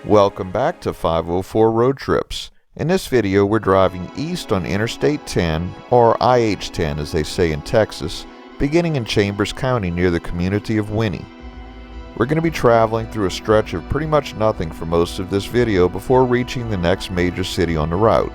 Welcome back to 504 Road Trips. In this video we're driving east on Interstate 10, or I-10 as they say in Texas, beginning in Chambers County near the community of Winnie. We're going to be traveling through a stretch of pretty much nothing for most of this video before reaching the next major city on the route.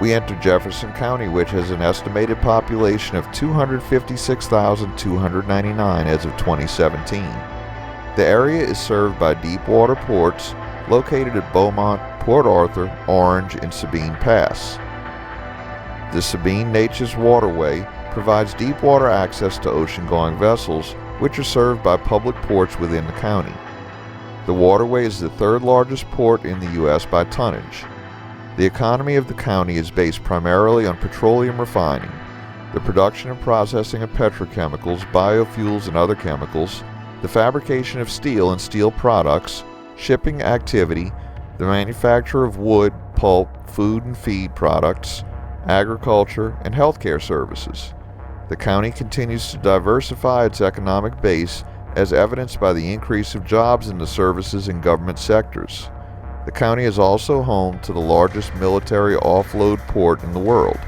We enter Jefferson County, which has an estimated population of 256,299 as of 2017. The area is served by deep water ports located at Beaumont, Port Arthur, Orange, and Sabine Pass. The Sabine Neches Waterway provides deep water access to ocean-going vessels, which are served by public ports within the county. The waterway is the third largest port in the U.S. by tonnage. The economy of the county is based primarily on petroleum refining, the production and processing of petrochemicals, biofuels, and other chemicals, the fabrication of steel and steel products, shipping activity, the manufacture of wood, pulp, food and feed products, agriculture, and healthcare services. The county continues to diversify its economic base as evidenced by the increase of jobs in the services and government sectors. The county is also home to the largest military offload port in the world.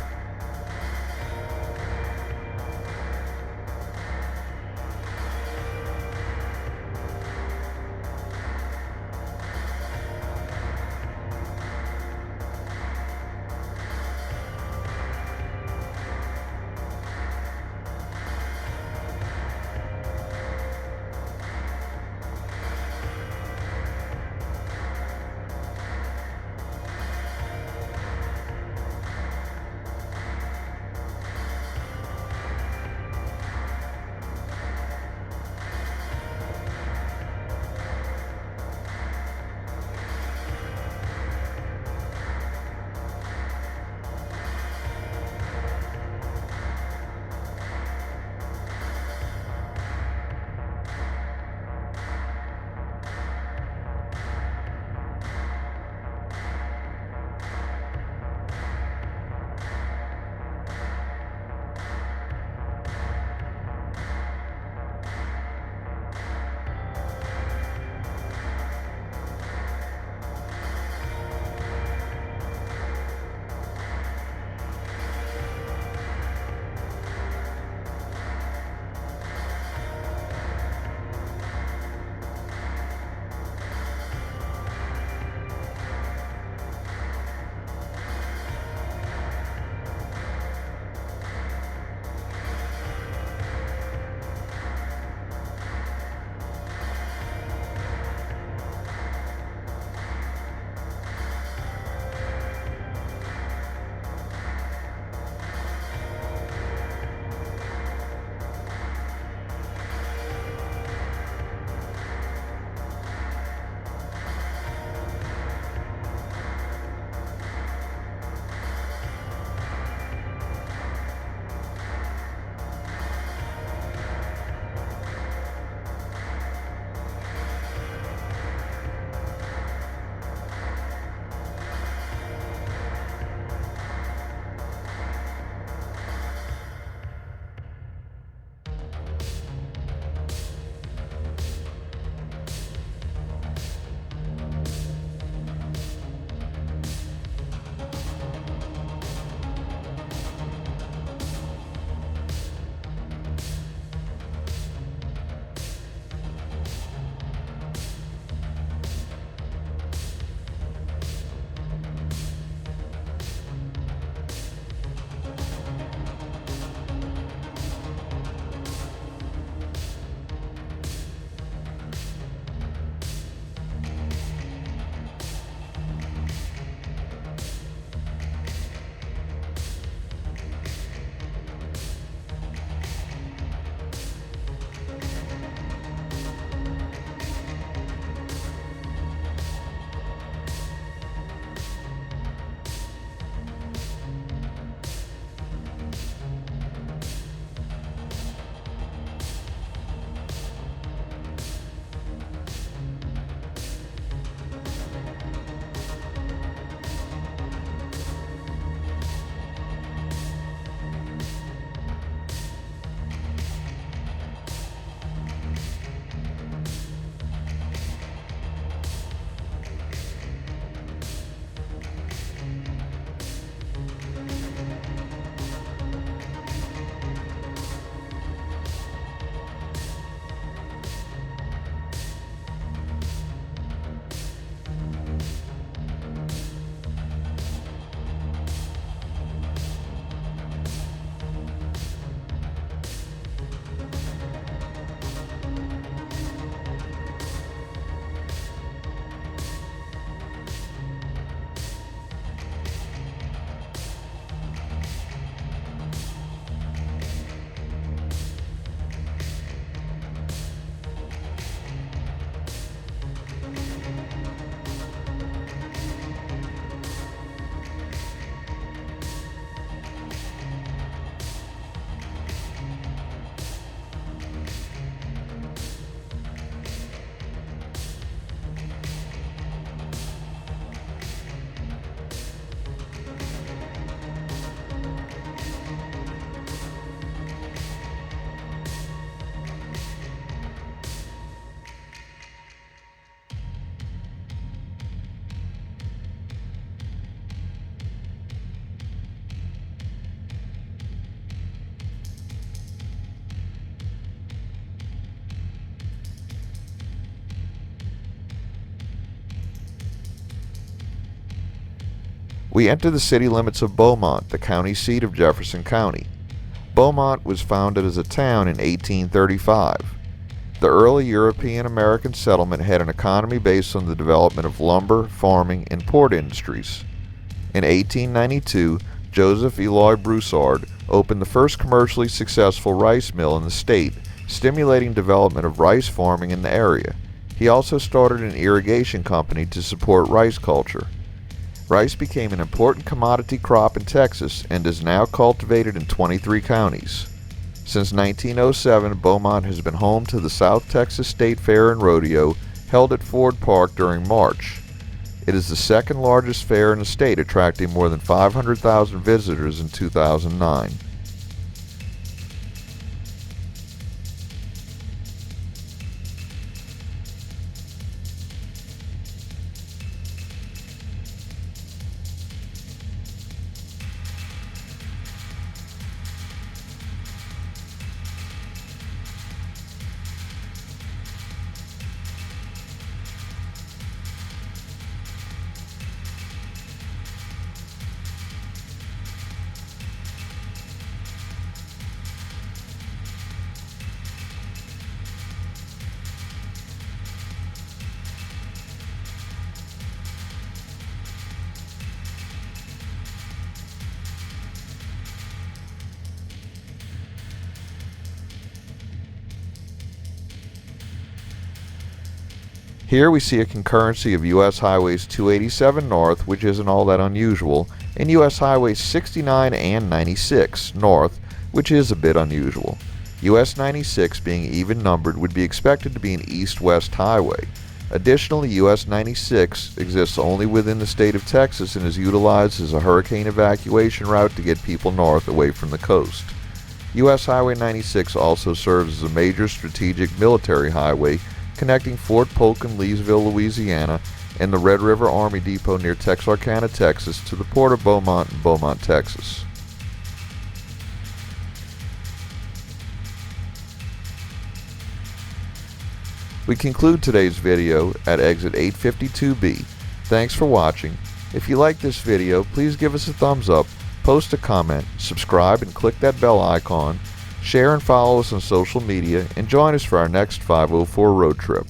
We enter the city limits of Beaumont, the county seat of Jefferson County. Beaumont was founded as a town in 1835. The early European-American settlement had an economy based on the development of lumber, farming, and port industries. In 1892, Joseph Eloy Broussard opened the first commercially successful rice mill in the state, stimulating development of rice farming in the area. He also started an irrigation company to support rice culture. Rice became an important commodity crop in Texas and is now cultivated in 23 counties. Since 1907, Beaumont has been home to the South Texas State Fair and Rodeo, held at Ford Park during March. It is the second largest fair in the state, attracting more than 500,000 visitors in 2009. Here we see a concurrency of U.S. Highways 287 North, which isn't all that unusual, and U.S. Highways 69 and 96 North, which is a bit unusual. U.S. 96 being even numbered would be expected to be an east-west highway. Additionally, U.S. 96 exists only within the state of Texas and is utilized as a hurricane evacuation route to get people north away from the coast. U.S. Highway 96 also serves as a major strategic military highway connecting Fort Polk in Leesville, Louisiana, and the Red River Army Depot near Texarkana, Texas, to the port of Beaumont in Beaumont, Texas. We conclude today's video at exit 852B. Thanks for watching. If you like this video, please give us a thumbs up, post a comment, subscribe and click that bell icon, share and follow us on social media, and join us for our next 504 road trip.